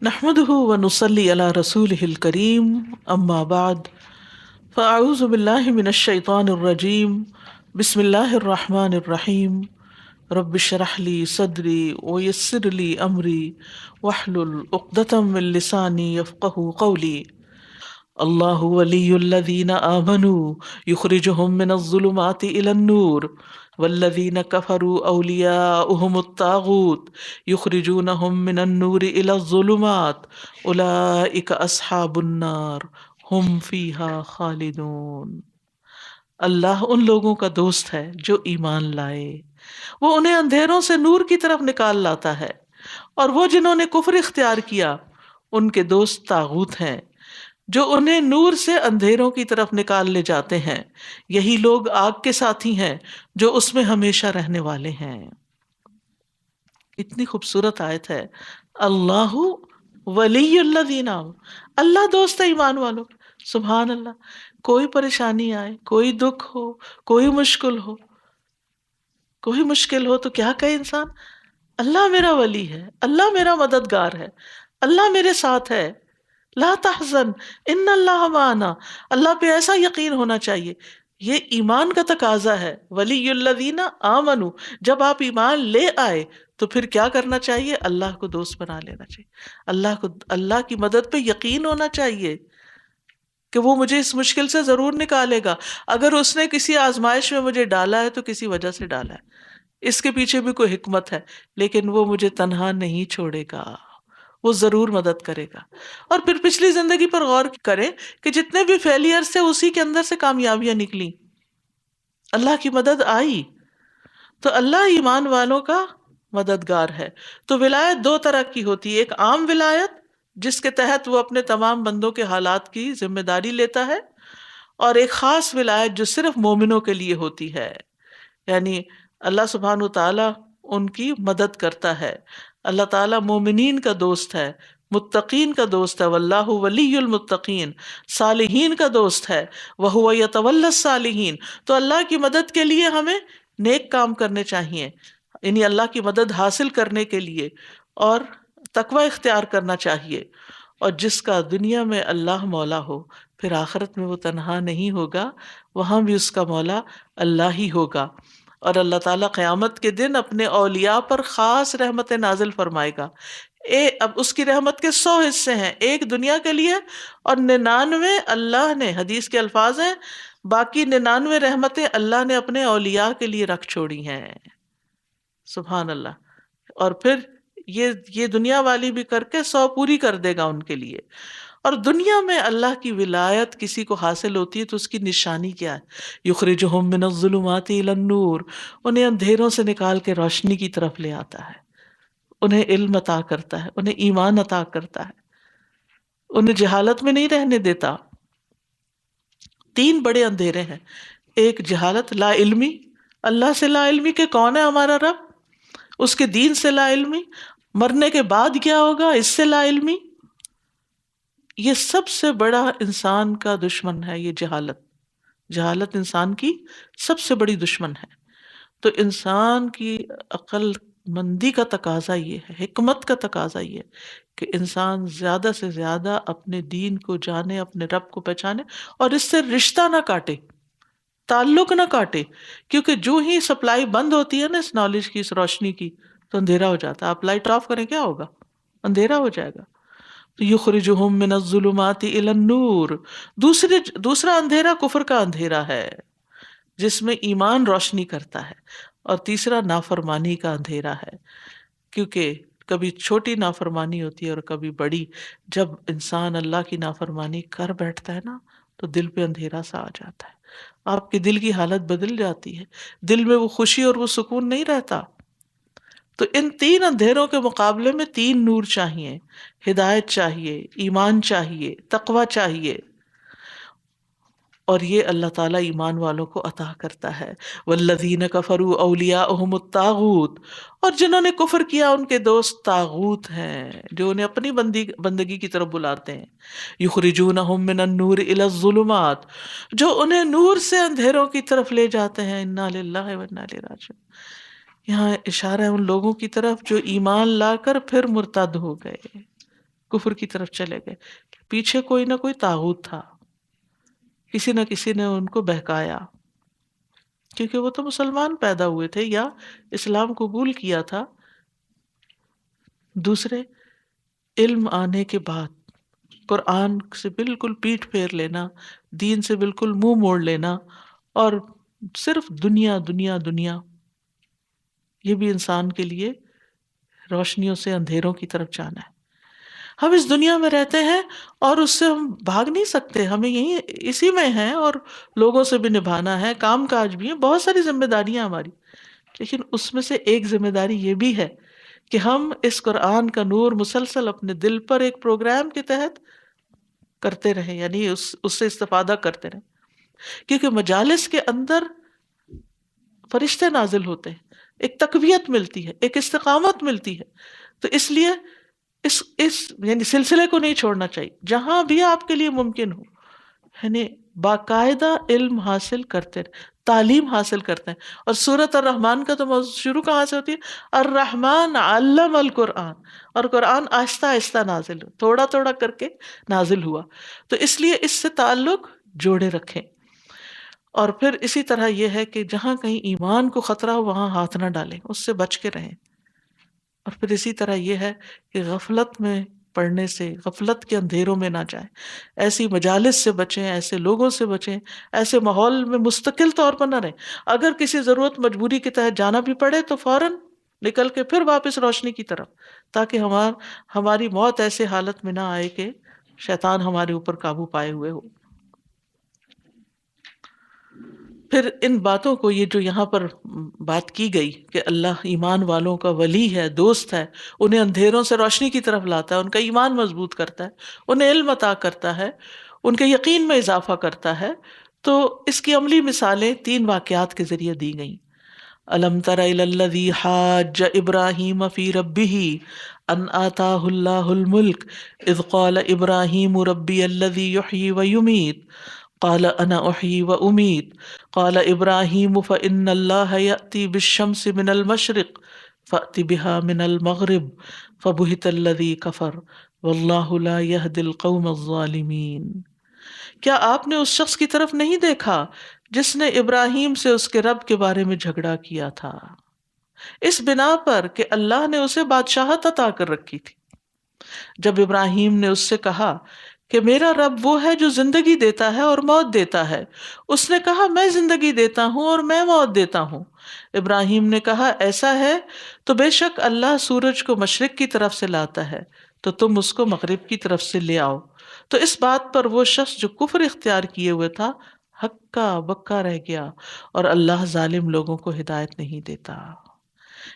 نحمده ونصلي على رسوله الكريم اما بعد فاعوذ بالله من الشيطان الرجيم بسم الله الرحمن الرحيم رب اشرح لي صدري ويسر لي امري واحلل عقدة من لساني يفقهوا قولي الله ولي الذين آمنوا يخرجهم من الظلمات إلى النور والذين كفروا أولياؤهم الطاغوت يخرجونهم من النور إلى الظلمات أولئك أصحاب النار هم فيها خالدون۔ اللہ ان لوگوں کا دوست ہے جو ایمان لائے، وہ انہیں اندھیروں سے نور کی طرف نکال لاتا ہے، اور وہ جنہوں نے کفر اختیار کیا ان کے دوست طاغوت ہیں جو انہیں نور سے اندھیروں کی طرف نکال لے جاتے ہیں، یہی لوگ آگ کے ساتھی ہیں جو اس میں ہمیشہ رہنے والے ہیں۔ اتنی خوبصورت آیت ہے، اللہ ولی الذین آمنوا، اللہ دوست ہے ایمان والوں کا۔ سبحان اللہ، کوئی پریشانی آئے، کوئی دکھ ہو، کوئی مشکل ہو تو کیا کہے انسان؟ اللہ میرا ولی ہے، اللہ میرا مددگار ہے، اللہ میرے ساتھ ہے۔ لا تحزن ان اللہ معنا، اللہ پہ ایسا یقین ہونا چاہیے۔ یہ ایمان کا تقاضا ہے۔ ولی الذین آمنوا، جب آپ ایمان لے آئے تو پھر کیا کرنا چاہیے؟ اللہ کو دوست بنا لینا چاہیے، اللہ کی مدد پہ یقین ہونا چاہیے کہ وہ مجھے اس مشکل سے ضرور نکالے گا۔ اگر اس نے کسی آزمائش میں مجھے ڈالا ہے تو کسی وجہ سے ڈالا ہے، اس کے پیچھے بھی کوئی حکمت ہے، لیکن وہ مجھے تنہا نہیں چھوڑے گا، وہ ضرور مدد کرے گا۔ اور پھر پچھلی زندگی پر غور کریں کہ جتنے بھی فیلئر سے اسی کے اندر سے کامیابیاں نکلی، اللہ کی مدد آئی۔ تو اللہ ایمان والوں کا مددگار ہے۔ تو ولایت دو طرح کی ہوتی ہے، ایک عام ولایت جس کے تحت وہ اپنے تمام بندوں کے حالات کی ذمہ داری لیتا ہے، اور ایک خاص ولایت جو صرف مومنوں کے لیے ہوتی ہے، یعنی اللہ سبحانہ تعالیٰ ان کی مدد کرتا ہے۔ اللہ تعالیٰ مومنین کا دوست ہے، متقین کا دوست ہے، واللہ ولی المتقین، صالحین کا دوست ہے، وہو یتولی الصالحین۔ تو اللہ کی مدد کے لیے ہمیں نیک کام کرنے چاہیے، یعنی اللہ کی مدد حاصل کرنے کے لیے، اور تقوی اختیار کرنا چاہیے۔ اور جس کا دنیا میں اللہ مولا ہو، پھر آخرت میں وہ تنہا نہیں ہوگا، وہاں بھی اس کا مولا اللہ ہی ہوگا۔ اور اللہ تعالیٰ قیامت کے دن اپنے اولیاء پر خاص رحمت نازل فرمائے گا۔ اب اس کی رحمت کے 100 حصے ہیں، ایک دنیا کے لیے اور 99 اللہ نے، حدیث کے الفاظ ہیں، باقی 99 رحمتیں اللہ نے اپنے اولیاء کے لیے رکھ چھوڑی ہیں۔ سبحان اللہ۔ اور پھر یہ دنیا والی بھی کر کے 100 پوری کر دے گا ان کے لیے۔ اور دنیا میں اللہ کی ولایت کسی کو حاصل ہوتی ہے تو اس کی نشانی کیا ہے؟ یخرجہم من الظلمات الی النور، انہیں اندھیروں سے نکال کے روشنی کی طرف لے آتا ہے، انہیں علم عطا کرتا ہے، انہیں ایمان عطا کرتا ہے، انہیں جہالت میں نہیں رہنے دیتا۔ 3 بڑے اندھیرے ہیں، ایک جہالت، لا علمی، اللہ سے لا علمی کہ کون ہے ہمارا رب، اس کے دین سے لا علمی، مرنے کے بعد کیا ہوگا اس سے لا علمی۔ یہ سب سے بڑا انسان کا دشمن ہے، یہ جہالت انسان کی سب سے بڑی دشمن ہے۔ تو انسان کی عقل مندی کا تقاضا یہ ہے، حکمت کا تقاضا یہ ہے کہ انسان زیادہ سے زیادہ اپنے دین کو جانے، اپنے رب کو پہچانے، اور اس سے رشتہ نہ کاٹے، تعلق نہ کاٹے، کیونکہ جو ہی سپلائی بند ہوتی ہے نا اس نالج کی، اس روشنی کی، تو اندھیرا ہو جاتا ہے۔ آپ لائٹ آف کریں کیا ہوگا؟ اندھیرا ہو جائے گا۔ یخرجہم من الظلمات الی النور، دوسرا اندھیرا کفر کا اندھیرا ہے جس میں ایمان روشنی کرتا ہے، اور تیسرا نافرمانی کا اندھیرا ہے، کیونکہ کبھی چھوٹی نافرمانی ہوتی ہے اور کبھی بڑی۔ جب انسان اللہ کی نافرمانی کر بیٹھتا ہے نا تو دل پہ اندھیرا سا آ جاتا ہے، آپ کے دل کی حالت بدل جاتی ہے، دل میں وہ خوشی اور وہ سکون نہیں رہتا۔ تو ان 3 اندھیروں کے مقابلے میں 3 نور چاہیے، ہدایت چاہیے، ایمان چاہیے، تقوی چاہیے، اور یہ اللہ تعالیٰ ایمان والوں کو عطا کرتا ہے۔ والذین کفروا اولیاؤہم الطاغوت، اور جنہوں نے کفر کیا ان کے دوست طاغوت ہیں جو انہیں اپنی بندگی کی طرف بلاتے ہیں۔ یخرجونہم من النور الی الظلمات، جو انہیں نور سے اندھیروں کی طرف لے جاتے ہیں۔ انا للہ و انا الیہ راجعون۔ یہاں اشارہ ہے ان لوگوں کی طرف جو ایمان لا کر پھر مرتد ہو گئے، کفر کی طرف چلے گئے. پیچھے کوئی نہ کوئی طاغوت تھا، کسی نہ کسی نے ان کو بہکایا، کیونکہ وہ تو مسلمان پیدا ہوئے تھے یا اسلام قبول کیا تھا. دوسرے، علم آنے کے بعد قرآن سے بالکل پیٹھ پھیر لینا، دین سے بالکل منہ موڑ لینا، اور صرف دنیا دنیا دنیا، یہ بھی انسان کے لیے روشنیوں سے اندھیروں کی طرف جانا ہے. ہم اس دنیا میں رہتے ہیں اور اس سے ہم بھاگ نہیں سکتے، ہمیں یہی اسی میں ہیں، اور لوگوں سے بھی نبھانا ہے، کام کاج بھی ہے، بہت ساری ذمہ داریاں ہماری. لیکن اس میں سے ایک ذمہ داری یہ بھی ہے کہ ہم اس قرآن کا نور مسلسل اپنے دل پر ایک پروگرام کے تحت کرتے رہیں، یعنی اس سے استفادہ کرتے رہیں. کیونکہ مجالس کے اندر فرشتے نازل ہوتے ہیں، ایک تقویت ملتی ہے، ایک استقامت ملتی ہے. تو اس لیے اس یعنی سلسلے کو نہیں چھوڑنا چاہیے، جہاں بھی آپ کے لیے ممکن ہو، یعنی باقاعدہ علم حاصل کرتے رہیں، تعلیم حاصل کرتے ہیں. اور سورۃ الرحمن کا تو موضوع شروع کہاں سے ہوتی ہے؟ الرحمن علم القرآن، اور قرآن آہستہ آہستہ نازل ہوا، تھوڑا تھوڑا کر کے نازل ہوا. تو اس لیے اس سے تعلق جوڑے رکھیں. اور پھر اسی طرح یہ ہے کہ جہاں کہیں ایمان کو خطرہ ہو وہاں ہاتھ نہ ڈالیں، اس سے بچ کے رہیں. اور پھر اسی طرح یہ ہے کہ غفلت میں پڑھنے سے، غفلت کے اندھیروں میں نہ جائیں، ایسی مجالس سے بچیں، ایسے لوگوں سے بچیں، ایسے ماحول میں مستقل طور پر نہ رہیں. اگر کسی ضرورت مجبوری کے تحت جانا بھی پڑے تو فوراً نکل کے پھر واپس روشنی کی طرف، تاکہ ہماری موت ایسے حالت میں نہ آئے کہ شیطان ہمارے اوپر قابو پائے ہوئے ہو. پھر ان باتوں کو، یہ جو یہاں پر بات کی گئی کہ اللہ ایمان والوں کا ولی ہے، دوست ہے، انہیں اندھیروں سے روشنی کی طرف لاتا ہے، ان کا ایمان مضبوط کرتا ہے، انہیں علم عطا کرتا ہے، ان کے یقین میں اضافہ کرتا ہے. تو اس کی عملی مثالیں 3 واقعات کے ذریعے دی گئیں. الم تر الی الذی حاج ابراہیم فی ربہ ان آتاہ اللہ الملک اذ قال ابراہیم ربی الذی یحیی ویمیت قال انا احیی وامیت قال ابراہیم فإن اللہ یأتی بالشمس من المشرق فأت بها من المغرب فبہت الذی کفر واللہ لا یہدی القوم الظالمین. کیا آپ نے اس شخص کی طرف نہیں دیکھا جس نے ابراہیم سے اس کے رب کے بارے میں جھگڑا کیا تھا، اس بنا پر کہ اللہ نے اسے بادشاہت عطا کر رکھی تھی؟ جب ابراہیم نے اس سے کہا کہ میرا رب وہ ہے جو زندگی دیتا ہے اور موت دیتا ہے، اس نے کہا میں زندگی دیتا ہوں اور میں موت دیتا ہوں. ابراہیم نے کہا ایسا ہے تو بے شک اللہ سورج کو مشرق کی طرف سے لاتا ہے تو تم اس کو مغرب کی طرف سے لے آؤ. تو اس بات پر وہ شخص جو کفر اختیار کیے ہوئے تھا ہکا بکا رہ گیا، اور اللہ ظالم لوگوں کو ہدایت نہیں دیتا.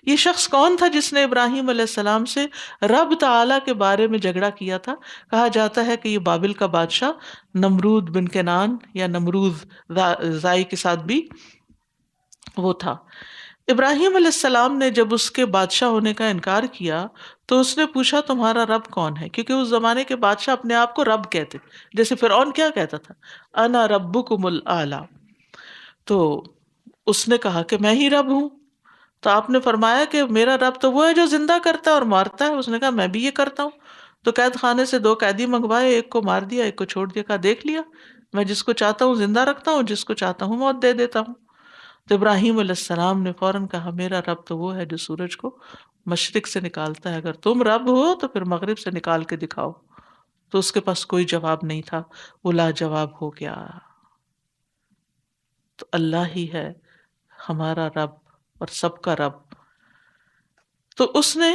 یہ شخص کون تھا جس نے ابراہیم علیہ السلام سے رب تعالیٰ کے بارے میں جھگڑا کیا تھا؟ کہا جاتا ہے کہ یہ بابل کا بادشاہ نمرود بن کنعان یا نمروز زائی کے ساتھ بھی وہ تھا. ابراہیم علیہ السلام نے جب اس کے بادشاہ ہونے کا انکار کیا تو اس نے پوچھا تمہارا رب کون ہے؟ کیونکہ اس زمانے کے بادشاہ اپنے آپ کو رب کہتے، جیسے فرعون کیا کہتا تھا، انا ربکم الاعلی. تو اس نے کہا کہ میں ہی رب ہوں. تو آپ نے فرمایا کہ میرا رب تو وہ ہے جو زندہ کرتا ہے اور مارتا ہے. اس نے کہا میں بھی یہ کرتا ہوں. تو قید خانے سے 2 قیدی منگوائے، ایک کو مار دیا، ایک کو چھوڑ دیا. کہا دیکھ لیا، میں جس کو چاہتا ہوں زندہ رکھتا ہوں، جس کو چاہتا ہوں موت دے دیتا ہوں. تو ابراہیم علیہ السلام نے فوراً کہا میرا رب تو وہ ہے جو سورج کو مشرق سے نکالتا ہے، اگر تم رب ہو تو پھر مغرب سے نکال کے دکھاؤ. تو اس کے پاس کوئی جواب نہیں تھا، وہ لاجواب ہو گیا. تو اللہ ہی ہے ہمارا رب اور سب کا رب. تو اس نے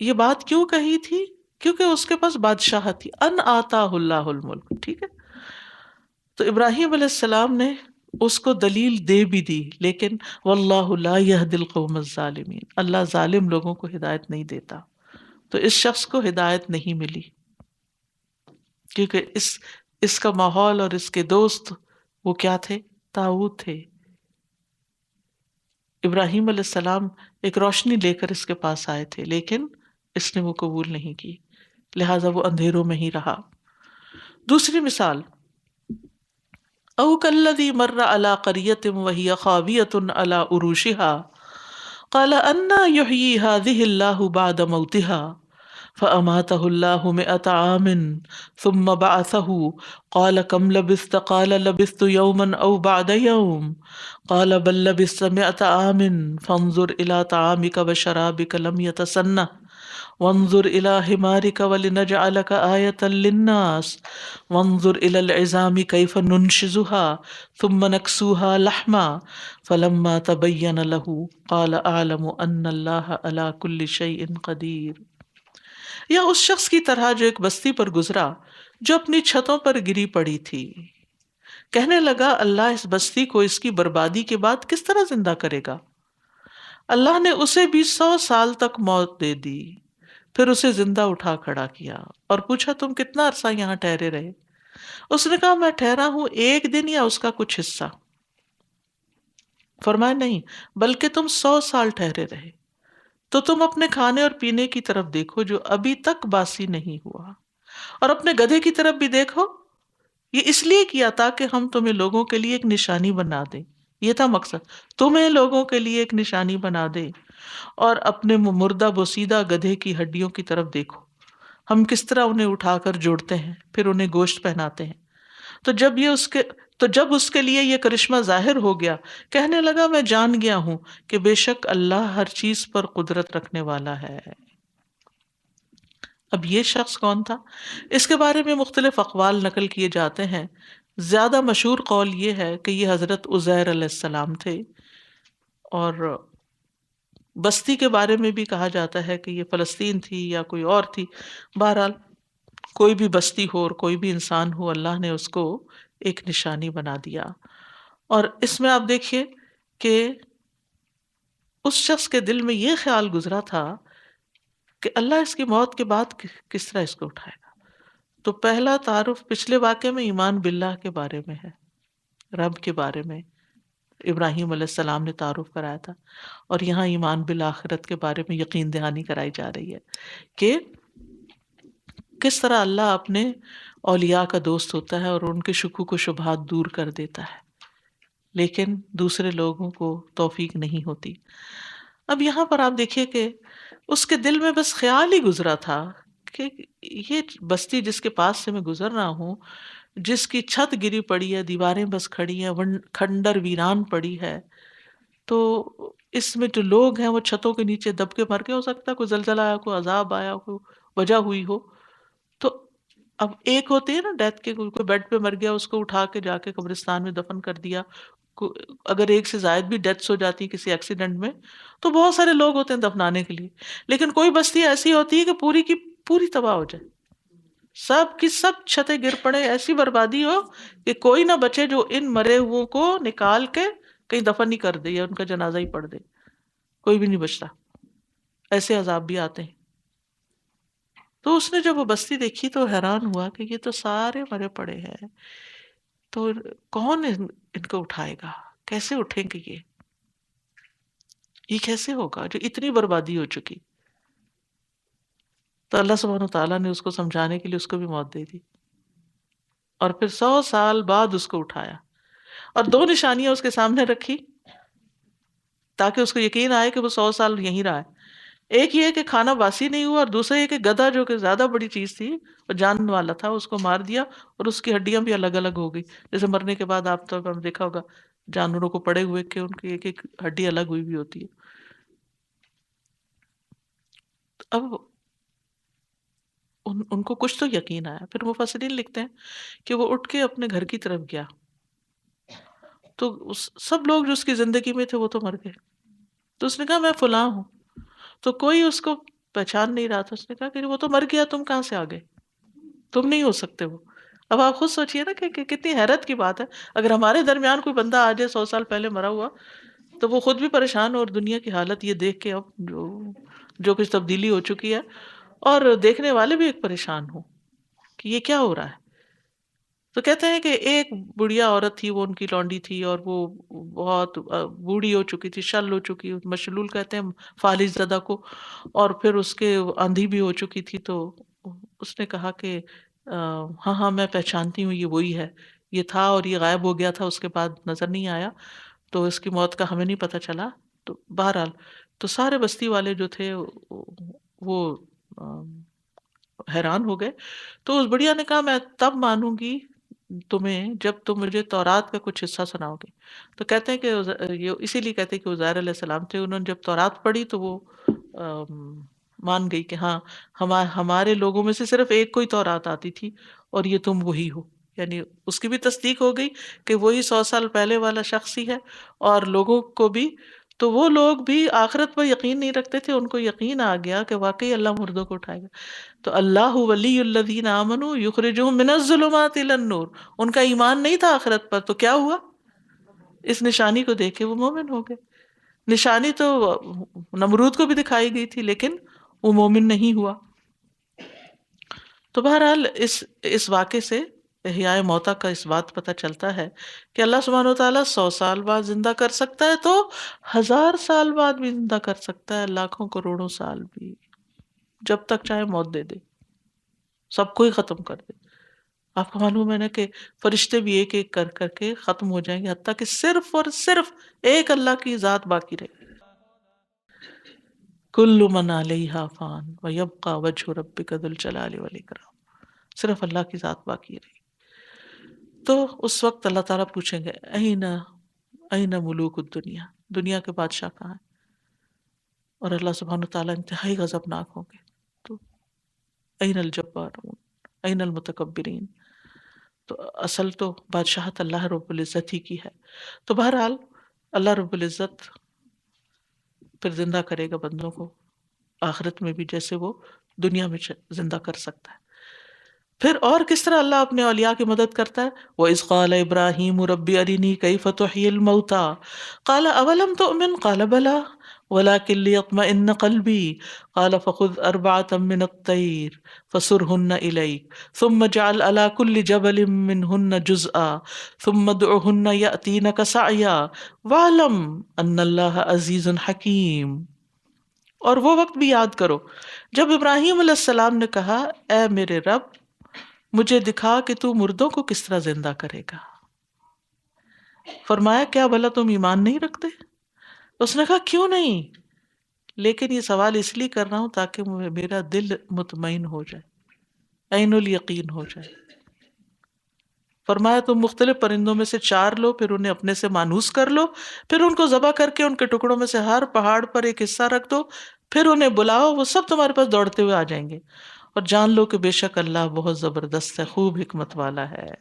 یہ بات کیوں کہی تھی؟ کیونکہ اس کے پاس بادشاہت تھی. ان آتاہ اللہ الملک، ٹھیک ہے. تو ابراہیم علیہ السلام نے اس کو دلیل دے بھی دی، لیکن واللہ لا یہدی القوم الظالمین، اللہ ظالم لوگوں کو ہدایت نہیں دیتا. تو اس شخص کو ہدایت نہیں ملی کیونکہ اس کا ماحول اور اس کے دوست وہ کیا تھے؟ طاغوت تھے. ابراہیم علیہ السلام ایک روشنی لے کر اس کے پاس آئے تھے، لیکن اس نے وہ قبول نہیں کی، لہٰذا وہ اندھیروں میں ہی رہا. دوسری مثال، او کالذی مر علی قریۃ وہی خاویۃ علی عروشہا قال انا یحیی ہذہ اللہ بعد موتہا فأماته الله 100 عام ثم بعثه قال كم لبثت قال لبثت يوما أو بعد يوم قال بل لبثت 100 عام فانظر إلى طعامك وشرابك لم يتسنه وانظر إلى حمارك ولنجعلك آية للناس وانظر إلى العظام كيف ننشزها ثم نكسوها لحما فلما تبين له قال أعلم أن الله على كل شيء قدير. یا اس شخص کی طرح جو ایک بستی پر گزرا جو اپنی چھتوں پر گری پڑی تھی، کہنے لگا اللہ اس بستی کو اس کی بربادی کے بعد کس طرح زندہ کرے گا؟ اللہ نے اسے بھی 100 سال تک موت دے دی، پھر اسے زندہ اٹھا کھڑا کیا اور پوچھا تم کتنا عرصہ یہاں ٹھہرے رہے؟ اس نے کہا میں ٹھہرا ہوں 1 دن یا اس کا کچھ حصہ۔ فرمایا نہیں بلکہ تم 100 سال ٹھہرے رہے، تو تم اپنے کھانے اور پینے کی طرف دیکھو جو ابھی تک باسی نہیں ہوا، اور اپنے گدھے کی طرف بھی دیکھو، یہ اس لیے کیا تاکہ ہم تمہیں لوگوں کے لیے ایک نشانی بنا دیں۔ یہ تھا مقصد، تمہیں لوگوں کے لیے ایک نشانی بنا دیں۔ اور اپنے مردہ بوسیدہ گدھے کی ہڈیوں کی طرف دیکھو، ہم کس طرح انہیں اٹھا کر جوڑتے ہیں پھر انہیں گوشت پہناتے ہیں۔ تو جب اس کے لیے یہ کرشمہ ظاہر ہو گیا، کہنے لگا میں جان گیا ہوں کہ بے شک اللہ ہر چیز پر قدرت رکھنے والا ہے۔ اب یہ شخص کون تھا؟ اس کے بارے میں مختلف اقوال نقل کیے جاتے ہیں۔ زیادہ مشہور قول یہ ہے کہ یہ حضرت عزیر علیہ السلام تھے، اور بستی کے بارے میں بھی کہا جاتا ہے کہ یہ فلسطین تھی یا کوئی اور تھی۔ بہرحال کوئی بھی بستی ہو اور کوئی بھی انسان ہو، اللہ نے اس کو ایک نشانی بنا دیا۔ اور اس میں آپ دیکھیے کہ اس شخص کے دل میں یہ خیال گزرا تھا کہ اللہ اس کی موت کے بعد کس طرح اس کو اٹھائے گا۔ تو پہلا تعارف پچھلے واقعے میں ایمان باللہ کے بارے میں ہے، رب کے بارے میں ابراہیم علیہ السلام نے تعارف کرایا تھا، اور یہاں ایمان بالآخرت کے بارے میں یقین دہانی کرائی جا رہی ہے کہ کس طرح اللہ اپنے اولیاء کا دوست ہوتا ہے اور ان کے شکوک و شبہات دور کر دیتا ہے، لیکن دوسرے لوگوں کو توفیق نہیں ہوتی۔ اب یہاں پر آپ دیکھیے کہ اس کے دل میں بس خیال ہی گزرا تھا کہ یہ بستی جس کے پاس سے میں گزر رہا ہوں، جس کی چھت گری پڑی ہے، دیواریں بس کھڑی ہیں، کھنڈر ویران پڑی ہے، تو اس میں جو لوگ ہیں وہ چھتوں کے نیچے دب کے مر گئے، ہو سکتا ہے کوئی زلزلہ آیا، کوئی عذاب آیا، کوئی وجہ ہوئی ہو۔ تو اب ایک ہوتی ہے نا ڈیتھ کے، کوئی بیڈ پہ مر گیا، اس کو اٹھا کے جا کے قبرستان میں دفن کر دیا۔ اگر ایک سے زائد بھی ڈیتھس ہو جاتی کسی ایکسیڈنٹ میں تو بہت سارے لوگ ہوتے ہیں دفنانے کے لیے، لیکن کوئی بستی ایسی ہوتی ہے کہ پوری کی پوری تباہ ہو جائے، سب کی سب چھتیں گر پڑے، ایسی بربادی ہو کہ کوئی نہ بچے جو ان مرے ہوئوں کو نکال کے کہیں دفن ہی کر دے یا ان کا جنازہ ہی پڑھ دے، کوئی بھی نہیں بچتا۔ ایسے عذاب بھی آتے ہیں۔ تو اس نے جب وہ بستی دیکھی تو حیران ہوا کہ یہ تو سارے مرے پڑے ہیں، تو کون ان کو اٹھائے گا؟ کیسے اٹھیں گے یہ کیسے ہوگا جو اتنی بربادی ہو چکی؟ تو اللہ سبحانہ تعالیٰ نے اس کو سمجھانے کے لیے اس کو بھی موت دے دی، اور پھر 100 سال بعد اس کو اٹھایا، اور 2 نشانیاں اس کے سامنے رکھی تاکہ اس کو یقین آئے کہ وہ 100 سال یہیں رہا ہے۔ ایک یہ کہ کھانا باسی نہیں ہوا، اور دوسرا یہ کہ گدھا جو کہ زیادہ بڑی چیز تھی اور جان والا تھا، اس کو مار دیا اور اس کی ہڈیاں بھی الگ الگ ہو گئی، جیسے مرنے کے بعد آپ تو دیکھا ہوگا جانوروں کو پڑے ہوئے کہ ان کی ایک ایک ہڈی الگ ہوئی بھی ہوتی ہے۔ اب ان کو کچھ تو یقین آیا، پھر مفسرین لکھتے ہیں کہ وہ اٹھ کے اپنے گھر کی طرف گیا، تو سب لوگ جو اس کی زندگی میں تھے وہ تو مر گئے، تو اس نے کہا میں فلاں ہوں، تو کوئی اس کو پہچان نہیں رہا تھا۔ اس نے کہا کہ وہ تو مر گیا، تم کہاں سے آ گئے؟ تم نہیں ہو سکتے وہ۔ اب آپ خود سوچئے نا کہ کتنی حیرت کی بات ہے، اگر ہمارے درمیان کوئی بندہ آ جائے 100 سال پہلے مرا ہوا، تو وہ خود بھی پریشان ہو، اور دنیا کی حالت یہ دیکھ کے اب جو کچھ تبدیلی ہو چکی ہے، اور دیکھنے والے بھی ایک پریشان ہوں کہ یہ کیا ہو رہا ہے۔ تو کہتے ہیں کہ ایک بڑھیا عورت تھی، وہ ان کی لونڈی تھی، اور وہ بہت بوڑھی ہو چکی تھی، شل ہو چکی، مشلول کہتے ہیں فالج زدہ کو، اور پھر اس کے اندھی بھی ہو چکی تھی۔ تو اس نے کہا کہ ہاں ہاں میں پہچانتی ہوں، یہ وہی ہے، یہ تھا اور یہ غائب ہو گیا تھا، اس کے بعد نظر نہیں آیا، تو اس کی موت کا ہمیں نہیں پتہ چلا۔ تو بہرحال تو سارے بستی والے جو تھے وہ حیران ہو گئے. تو اس بڑھیا نے کہا میں تب مانوں گی تمہیں جب تم مجھے تورات کا کچھ حصہ سناؤ گے. تو کہتے ہیں کہ یہ اسی لیے کہتے ہیں کہ عزیر علیہ السلام تھے، انہوں نے جب تورات پڑھی تو وہ مان گئی کہ ہاں ہمارے لوگوں میں سے صرف ایک کوئی تورات آتی تھی اور یہ تم وہی ہو. یعنی اس کی بھی تصدیق ہو گئی کہ وہی 100 سال پہلے والا شخص ہی ہے. اور لوگوں کو بھی، تو وہ لوگ بھی آخرت پر یقین نہیں رکھتے تھے، ان کو یقین آ گیا کہ واقعی اللہ مردوں کو اٹھائے گا. تو اللہ ولی الذین آمنوا یخرجہم من الظلمات الی النور، ان کا ایمان نہیں تھا آخرت پر، تو کیا ہوا؟ اس نشانی کو دیکھ کے وہ مومن ہو گئے. نشانی تو نمرود کو بھی دکھائی گئی تھی لیکن وہ مومن نہیں ہوا. تو بہرحال اس واقعے سے احیاء موتا کا اس بات پتہ چلتا ہے کہ اللہ سبحانہ و تعالیٰ 100 سال بعد زندہ کر سکتا ہے تو 1000 سال بعد بھی زندہ کر سکتا ہے، لاکھوں کروڑوں سال بھی، جب تک چاہے موت دے دے، سب کو ہی ختم کر دے. آپ کو معلوم ہے نا کہ فرشتے بھی ایک ایک کر کر کے ختم ہو جائیں گے، حتیٰ کہ صرف اور صرف ایک اللہ کی ذات باقی رہے. کل من علیہا فان ویبقى وجہ ربک ذو الجلال والاکرام، صرف اللہ کی ذات باقی رہی. تو اس وقت اللہ تعالیٰ پوچھیں گے این ملوک الدنیا، دنیا کے بادشاہ کہاں ہیں؟ اور اللہ سبحانہ تعالیٰ انتہائی غضبناک ہوں گے. تو این الجبارون این المتکبرین، تو اصل تو بادشاہت اللہ رب العزت ہی کی ہے. تو بہرحال اللہ رب العزت پھر زندہ کرے گا بندوں کو آخرت میں بھی، جیسے وہ دنیا میں زندہ کر سکتا ہے. پھر اور کس طرح اللہ اپنے اولیاء کی مدد کرتا ہے؟ وَإِذْ قَالَ إِبْرَاهِيمُ رَبِّ أَرِنِي كَيْفَ تُحْيِي الْمَوْتَى قَالَ أَوَلَمْ تُؤْمِنْ قَالَ بَلَىٰ وَلَٰكِنْ لِيَطْمَئِنَّ قَلْبِي قَالَ فَخُذْ أَرْبَعَةً مِّنَ الطَّيْرِ فَصُرْهُنَّ إِلَيْكَ ثُمَّ اجْعَلْ عَلَىٰ كُلِّ جَبَلٍ مِّنْهُنَّ جُزْءًا ثُمَّ ادْعُهُنَّ يَأْتِينَكَ سَعْيًا وَاعْلَمْ أَنَّ اللَّهَ عَزِيزٌ حَكِيمٌ. اور وہ وقت بھی یاد کرو جب ابراہیم علیہ السلام نے کہا اے میرے رب مجھے دکھا کہ تو مردوں کو کس طرح زندہ کرے گا. فرمایا کیا بھلا تم ایمان نہیں رکھتے؟ اس نے کہا کیوں نہیں، لیکن یہ سوال اس لیے کر رہا ہوں تاکہ میرا دل مطمئن ہو جائے، عین الیقین ہو جائے. فرمایا تم مختلف پرندوں میں سے 4 لو، پھر انہیں اپنے سے مانوس کر لو، پھر ان کو ذبح کر کے ان کے ٹکڑوں میں سے ہر پہاڑ پر ایک حصہ رکھ دو، پھر انہیں بلاؤ، وہ سب تمہارے پاس دوڑتے ہوئے آ جائیں گے، اور جان لو کہ بے شک اللہ بہت زبردست ہے، خوب حکمت والا ہے.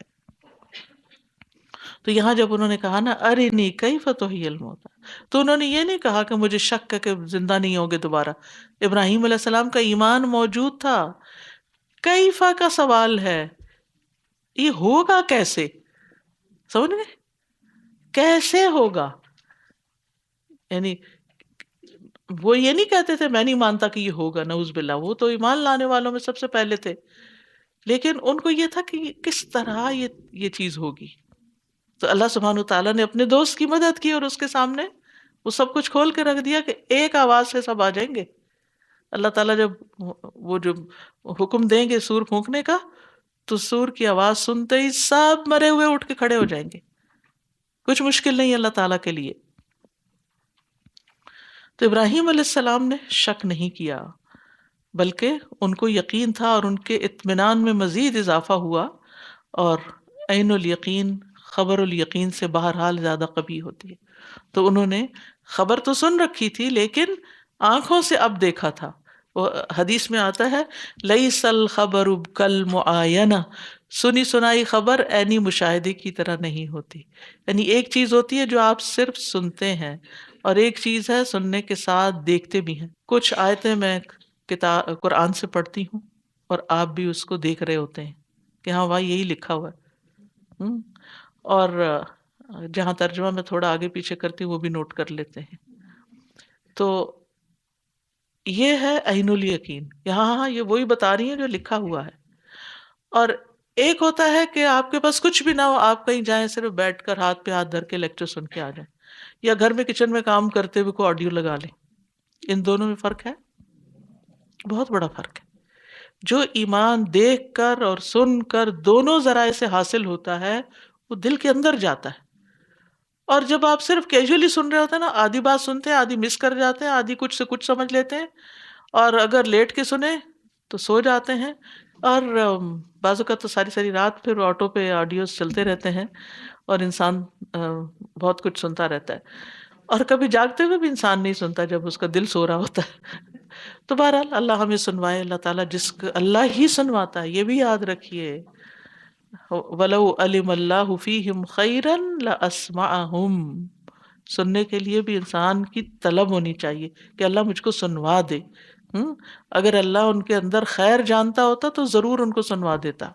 تو یہاں جب انہوں نے کہا نا ارنی کیف تحیی الموتى، تو انہوں نے یہ نہیں کہا کہ مجھے شک ہے کہ زندہ نہیں ہوگے دوبارہ. ابراہیم علیہ السلام کا ایمان موجود تھا. کیفا کا سوال ہے، یہ ہوگا کیسے؟ سمجھ گئے؟ کیسے ہوگا؟ یعنی وہ یہ نہیں کہتے تھے میں نہیں مانتا کہ یہ ہوگا، نعوذ باللہ، وہ تو ایمان لانے والوں میں سب سے پہلے تھے، لیکن ان کو یہ تھا کہ کس طرح یہ چیز ہوگی. تو اللہ سبحانہ تعالیٰ نے اپنے دوست کی مدد کی اور اس کے سامنے وہ سب کچھ کھول کے رکھ دیا کہ ایک آواز سے سب آ جائیں گے. اللہ تعالیٰ جب حکم دیں گے سور پھونکنے کا تو سور کی آواز سنتے ہی سب مرے ہوئے اٹھ کے کھڑے ہو جائیں گے. کچھ مشکل نہیں اللہ تعالیٰ کے لیے. تو ابراہیم علیہ السلام نے شک نہیں کیا بلکہ ان کو یقین تھا اور ان کے اطمینان میں مزید اضافہ ہوا. اور عین الیقین خبر الیقین سے بہرحال زیادہ قوی ہوتی ہے. تو انہوں نے خبر تو سن رکھی تھی لیکن آنکھوں سے اب دیکھا تھا. وہ حدیث میں آتا ہے لیس الخبر کالمعاینہ، سنی سنائی خبر عینی مشاہدے کی طرح نہیں ہوتی. یعنی ایک چیز ہوتی ہے جو آپ صرف سنتے ہیں اور ایک چیز ہے سننے کے ساتھ دیکھتے بھی ہیں. کچھ آیتیں میں قرآن سے پڑھتی ہوں اور آپ بھی اس کو دیکھ رہے ہوتے ہیں کہ ہاں بھائی یہی لکھا ہوا ہے، اور جہاں ترجمہ میں تھوڑا آگے پیچھے کرتی ہوں وہ بھی نوٹ کر لیتے ہیں. تو یہ ہے عین الیقین. یہاں یہ وہی بتا رہی ہیں جو لکھا ہوا ہے. اور ایک ہوتا ہے کہ آپ کے پاس کچھ بھی نہ ہو، آپ کہیں جائیں صرف بیٹھ کر ہاتھ پہ ہاتھ دھر کے لیکچر سن کے آ جائیں، یا گھر میں کچن میں کام کرتے ہوئے کوئی آڈیو لگا لیں. ان دونوں میں فرق ہے، بہت بڑا فرق ہے. جو ایمان دیکھ کر اور سن کر دونوں ذرائع سے حاصل ہوتا ہے وہ دل کے اندر جاتا ہے. اور جب آپ صرف کیجولی سن رہے ہوتے ہیں نا، آدھی بات سنتے ہیں، آدھی مس کر جاتے ہیں، آدھی کچھ سے کچھ سمجھ لیتے ہیں، اور اگر لیٹ کے سنیں تو سو جاتے ہیں، اور بعض اوقات تو ساری ساری رات پھر آٹو پہ آڈیوز چلتے رہتے ہیں، اور انسان بہت کچھ سنتا رہتا ہے، اور کبھی جاگتے ہوئے بھی انسان نہیں سنتا جب اس کا دل سو رہا ہوتا ہے۔ تو بہرحال اللہ ہمیں سنوائے، اللہ تعالیٰ جس کو اللہ ہی سنواتا ہے، یہ بھی یاد رکھیے۔ وَلَوْ عَلِمَ اللَّهُ فِيهِمْ خَيْرًا لَأَسْمَعَهُمْ، سننے کے لیے بھی انسان کی طلب ہونی چاہیے کہ اللہ مجھ کو سنوا دے۔ اگر اللہ ان کے اندر خیر جانتا ہوتا تو ضرور ان کو سنوا دیتا۔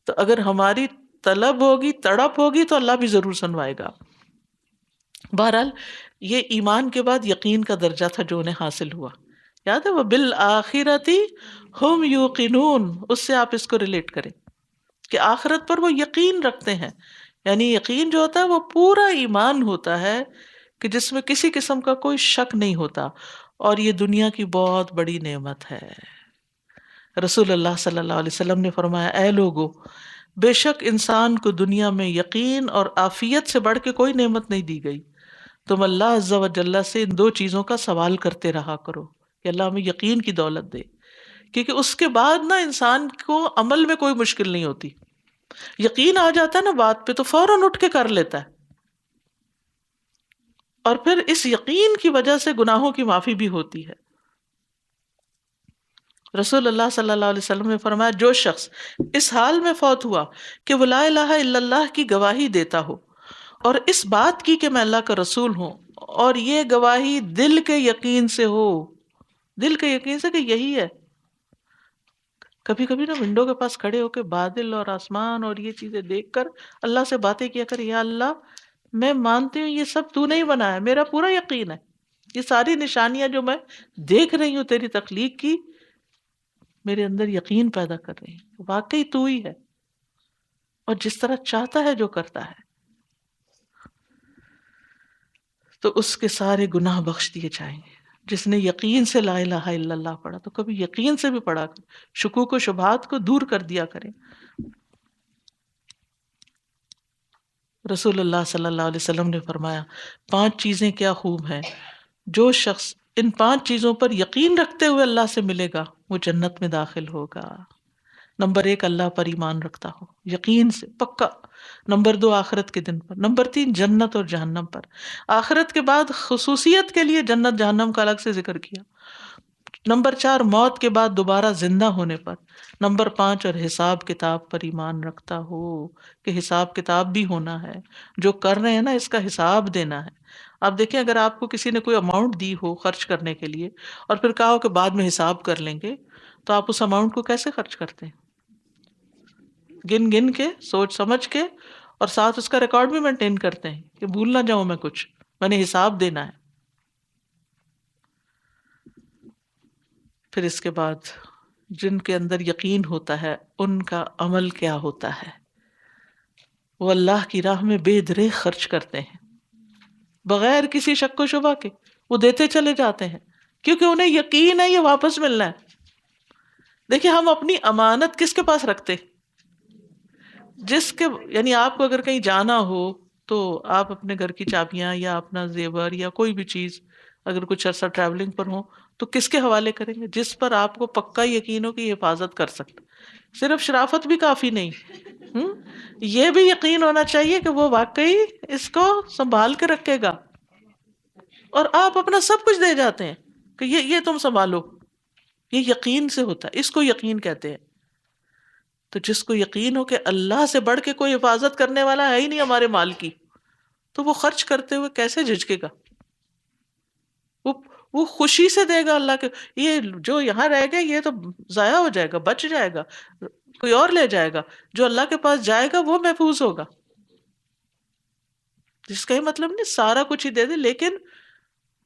تو اگر ہماری طلب ہوگی، تڑپ ہوگی، تو اللہ بھی ضرور سنوائے گا۔ بہرحال یہ ایمان کے بعد یقین کا درجہ تھا جو انہیں حاصل ہوا، یاد ہے وہ بالآخرتی ہم یوقنون، اس سے آپ اس کو ریلیٹ کریں کہ آخرت پر وہ یقین رکھتے ہیں۔ یعنی یقین جو ہوتا ہے وہ پورا ایمان ہوتا ہے کہ جس میں کسی قسم کا کوئی شک نہیں ہوتا، اور یہ دنیا کی بہت بڑی نعمت ہے۔ رسول اللہ صلی اللہ علیہ وسلم نے فرمایا، اے لوگو، بے شک انسان کو دنیا میں یقین اور عافیت سے بڑھ کے کوئی نعمت نہیں دی گئی۔ تم اللہ عز و جل سے ان دو چیزوں کا سوال کرتے رہا کرو کہ اللہ ہمیں یقین کی دولت دے، کیونکہ اس کے بعد نا انسان کو عمل میں کوئی مشکل نہیں ہوتی۔ یقین آ جاتا ہے نا بات پہ تو فوراً اٹھ کے کر لیتا ہے، اور پھر اس یقین کی وجہ سے گناہوں کی معافی بھی ہوتی ہے۔ رسول اللہ صلی اللہ علیہ وسلم نے فرمایا، جو شخص اس حال میں فوت ہوا کہ وہ لا الہ الا اللہ کی گواہی دیتا ہو اور اس بات کی کہ میں اللہ کا رسول ہوں، اور یہ گواہی دل کے یقین سے ہو، دل کے یقین سے کہ یہی ہے۔ کبھی کبھی نا ونڈو کے پاس کھڑے ہو کے بادل اور آسمان اور یہ چیزیں دیکھ کر اللہ سے باتیں کیا کر، یا اللہ میں مانتی ہوں یہ سب تو نہیں بنایا، میرا پورا یقین ہے یہ ساری نشانیاں جو میں دیکھ رہی ہوں تیری تخلیق کی، میرے اندر یقین پیدا کر رہی ہیں، واقعی تو ہی ہے، اور جس طرح چاہتا ہے جو کرتا ہے، تو اس کے سارے گناہ بخش دیے جائیں گے۔ جس نے یقین سے لا الہ الا اللہ پڑھا، تو کبھی یقین سے بھی پڑھا کر شکوک و شبہات کو دور کر دیا کریں۔ رسول اللہ صلی اللہ علیہ وسلم نے فرمایا، 5 چیزیں کیا خوب ہیں، جو شخص ان 5 چیزوں پر یقین رکھتے ہوئے اللہ سے ملے گا وہ جنت میں داخل ہوگا۔ نمبر 1 اللہ پر ایمان رکھتا ہو یقین سے پکا، نمبر 2 آخرت کے دن پر، نمبر 3 جنت اور جہنم پر، آخرت کے بعد خصوصیت کے لیے جنت جہنم کا الگ سے ذکر کیا، نمبر 4 موت کے بعد دوبارہ زندہ ہونے پر، نمبر 5 اور حساب کتاب پر ایمان رکھتا ہو کہ حساب کتاب بھی ہونا ہے، جو کر رہے ہیں نا اس کا حساب دینا ہے۔ آپ دیکھیں اگر آپ کو کسی نے کوئی اماؤنٹ دی ہو خرچ کرنے کے لیے اور پھر کہا ہو کہ بعد میں حساب کر لیں گے، تو آپ اس اماؤنٹ کو کیسے خرچ کرتے ہیں؟ گن گن کے، سوچ سمجھ کے، اور ساتھ اس کا ریکارڈ بھی مینٹین کرتے ہیں کہ بھول نہ جاؤں میں کچھ، میں نے حساب دینا ہے۔ پھر اس کے بعد جن کے اندر یقین ہوتا ہے ان کا عمل کیا ہوتا ہے، وہ اللہ کی راہ میں بے دریغ خرچ کرتے ہیں بغیر کسی شک و شبہ کے، وہ دیتے چلے جاتے ہیں کیونکہ انہیں یقین ہے یہ واپس ملنا ہے۔ دیکھیں ہم اپنی امانت کس کے پاس رکھتے، جس کے، یعنی آپ کو اگر کہیں جانا ہو تو آپ اپنے گھر کی چابیاں یا اپنا زیور یا کوئی بھی چیز اگر کچھ عرصہ ٹریولنگ پر ہو تو کس کے حوالے کریں گے؟ جس پر آپ کو پکا یقین ہو کہ یہ حفاظت کر سکتا۔ صرف شرافت بھی کافی نہیں، یہ بھی یقین ہونا چاہیے کہ وہ واقعی اس کو سنبھال کے رکھے گا، اور آپ اپنا سب کچھ دے جاتے ہیں کہ یہ تم سنبھالو۔ یہ یقین سے ہوتا ہے، اس کو یقین کہتے ہیں۔ تو جس کو یقین ہو کہ اللہ سے بڑھ کے کوئی حفاظت کرنے والا ہے ہی نہیں ہمارے مال کی، تو وہ خرچ کرتے ہوئے کیسے جھجکے گا؟ وہ خوشی سے دے گا اللہ کے، یہ جو یہاں رہ گیا یہ تو ضائع ہو جائے گا، بچ جائے گا، کوئی اور لے جائے گا، جو اللہ کے پاس جائے گا وہ محفوظ ہوگا۔ جس کا یہ مطلب نہیں سارا کچھ ہی دے دے، لیکن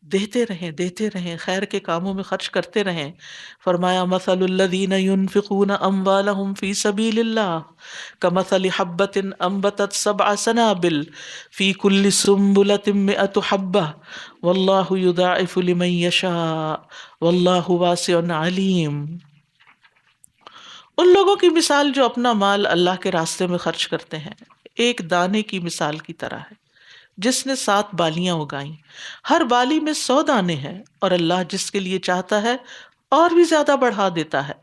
دیتے رہیں، خیر کے کاموں میں خرچ کرتے رہیں۔ فرمایا مثل الذین ينفقون اموالهم فی سبیل اللہ کمثل حبۃ انبتت 7 سنابل فی کل سنبلۃ 100 حبۃ واللہ یضاعف لمن یشاء واللہ واسع علیم۔ ان لوگوں کی مثال جو اپنا مال اللہ کے راستے میں خرچ کرتے ہیں ایک دانے کی مثال کی طرح ہے جس نے 7 بالیاں اگائیں، ہر بالی میں 100 دانے ہیں، اور اللہ جس کے لیے چاہتا ہے اور بھی زیادہ بڑھا دیتا ہے،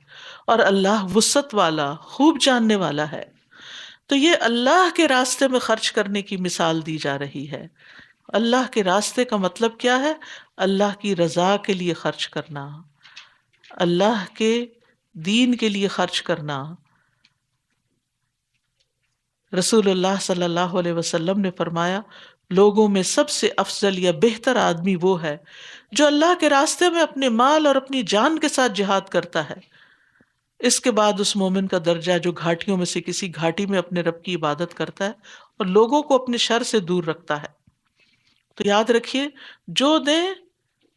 اور اللہ وسعت والا، خوب جاننے والا ہے۔ تو یہ اللہ کے راستے میں خرچ کرنے کی مثال دی جا رہی ہے۔ اللہ کے راستے کا مطلب کیا ہے؟ اللہ کی رضا کے لیے خرچ کرنا، اللہ کے دین کے لیے خرچ کرنا۔ رسول اللہ صلی اللہ علیہ وسلم نے فرمایا، لوگوں میں سب سے افضل یا بہتر آدمی وہ ہے جو اللہ کے راستے میں اپنے مال اور اپنی جان کے ساتھ جہاد کرتا ہے۔ اس کے بعد اس مومن کا درجہ جو گھاٹیوں میں سے کسی گھاٹی میں اپنے رب کی عبادت کرتا ہے اور لوگوں کو اپنے شر سے دور رکھتا ہے۔ تو یاد رکھیے، جو دیں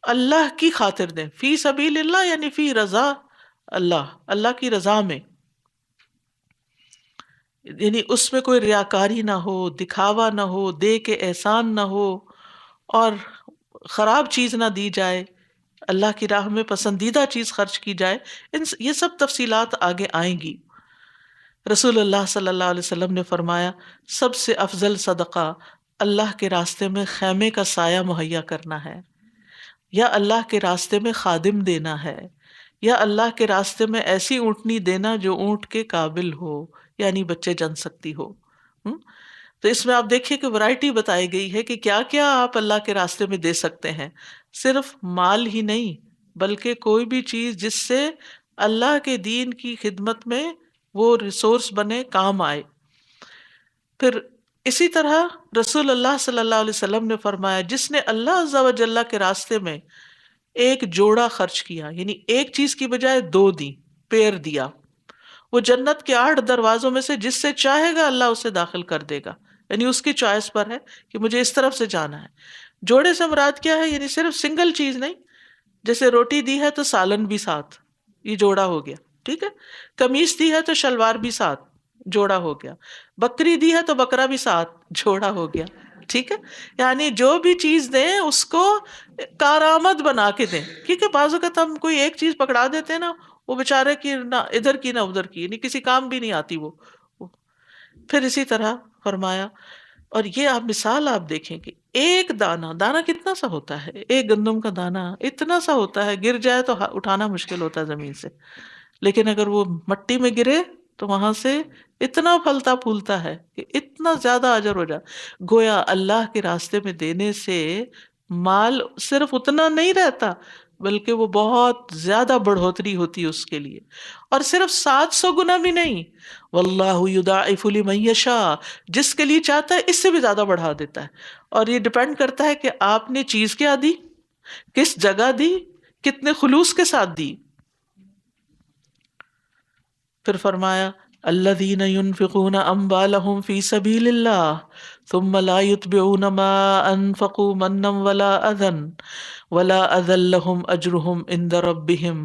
اللہ کی خاطر دیں، فی سبیل اللہ، یعنی فی رضا اللہ، اللہ کی رضا میں، یعنی اس میں کوئی ریاکاری نہ ہو، دکھاوا نہ ہو، دے کے احسان نہ ہو، اور خراب چیز نہ دی جائے، اللہ کی راہ میں پسندیدہ چیز خرچ کی جائے۔ یہ سب تفصیلات آگے آئیں گی۔ رسول اللہ صلی اللہ علیہ وسلم نے فرمایا، سب سے افضل صدقہ اللہ کے راستے میں خیمے کا سایہ مہیا کرنا ہے، یا اللہ کے راستے میں خادم دینا ہے، یا اللہ کے راستے میں ایسی اونٹنی دینا جو اونٹ کے قابل ہو، یعنی بچے جن سکتی ہو۔ تو اس میں آپ دیکھیے کہ ورائٹی بتائی گئی ہے کہ کیا کیا آپ اللہ کے راستے میں دے سکتے ہیں۔ صرف مال ہی نہیں، بلکہ کوئی بھی چیز جس سے اللہ کے دین کی خدمت میں وہ ریسورس بنے، کام آئے۔ پھر اسی طرح رسول اللہ صلی اللہ علیہ وسلم نے فرمایا، جس نے اللہ عز و جل کے راستے میں ایک جوڑا خرچ کیا، یعنی ایک چیز کی بجائے دو دی، پیر دیا، وہ جنت کے 8 دروازوں میں سے جس سے چاہے گا اللہ اسے داخل کر دے گا، یعنی اس کی چوائس پر ہے کہ مجھے اس طرف سے جانا ہے۔ جوڑے سے مراد کیا ہے؟ یعنی صرف سنگل چیز نہیں، جیسے روٹی دی ہے تو سالن بھی ساتھ، یہ جوڑا ہو گیا، ٹھیک ہے۔ قمیص دی ہے تو شلوار بھی ساتھ، جوڑا ہو گیا۔ بکری دی ہے تو بکرا بھی ساتھ، جوڑا ہو گیا، ٹھیک ہے۔ یعنی جو بھی چیز دیں اس کو کارآمد بنا کے دیں، کیونکہ بعض اوقات ہم کوئی ایک چیز پکڑا دیتے ہیں نا، وہ بےچارے کی نہ ادھر کی نہ ادھر کی، یعنی کسی کام بھی نہیں آتی وہ۔ پھر اسی طرح فرمایا، اور یہ آپ مثال آپ دیکھیں کہ ایک دانہ کتنا سا ہوتا ہے، ایک گندم کا دانہ اتنا سا ہوتا ہے، گر جائے تو اٹھانا مشکل ہوتا ہے زمین سے، لیکن اگر وہ مٹی میں گرے تو وہاں سے اتنا پھلتا پھولتا ہے کہ اتنا زیادہ اجر ہو جائے۔ گویا اللہ کے راستے میں دینے سے مال صرف اتنا نہیں رہتا، بلکہ وہ بہت زیادہ بڑھوتری ہوتی ہے اس کے لیے، اور صرف 700 گنا بھی نہیں، واللہ یضاعف لمن یشاء، جس کے لیے چاہتا ہے اس سے بھی زیادہ بڑھا دیتا ہے۔ اور یہ ڈیپینڈ کرتا ہے کہ آپ نے چیز کیا دی، کس جگہ دی، کتنے خلوص کے ساتھ دی۔ پھر فرمایا، الذین ينفقون اموالهم فی سبیل اللہ ثم لا يتبعون ما انفقوا منا ولا اذى لهم اجرهم عند ربهم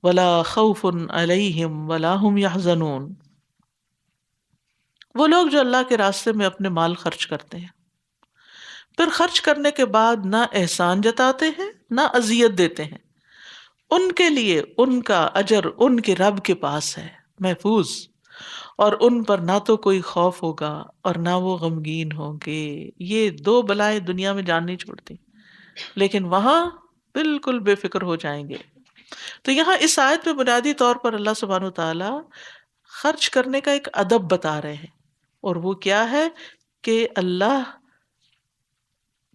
ولا خوف علیہم ولا هم يحزنون۔ وہ لوگ جو اللہ کے راستے میں اپنے مال خرچ کرتے ہیں، پھر خرچ کرنے کے بعد نہ احسان جتاتے ہیں نہ اذیت دیتے ہیں، ان کے لیے ان کا اجر ان کے رب کے پاس ہے، محفوظ، اور ان پر نہ تو کوئی خوف ہوگا اور نہ وہ غمگین ہوں گے۔ یہ دو بلائیں دنیا میں جان نہیں چھوڑتی، لیکن وہاں بالکل بے فکر ہو جائیں گے۔ تو یہاں اس آیت میں بنیادی طور پر اللہ سبحانہ وتعالی خرچ کرنے کا ایک ادب بتا رہے ہیں، اور وہ کیا ہے کہ اللہ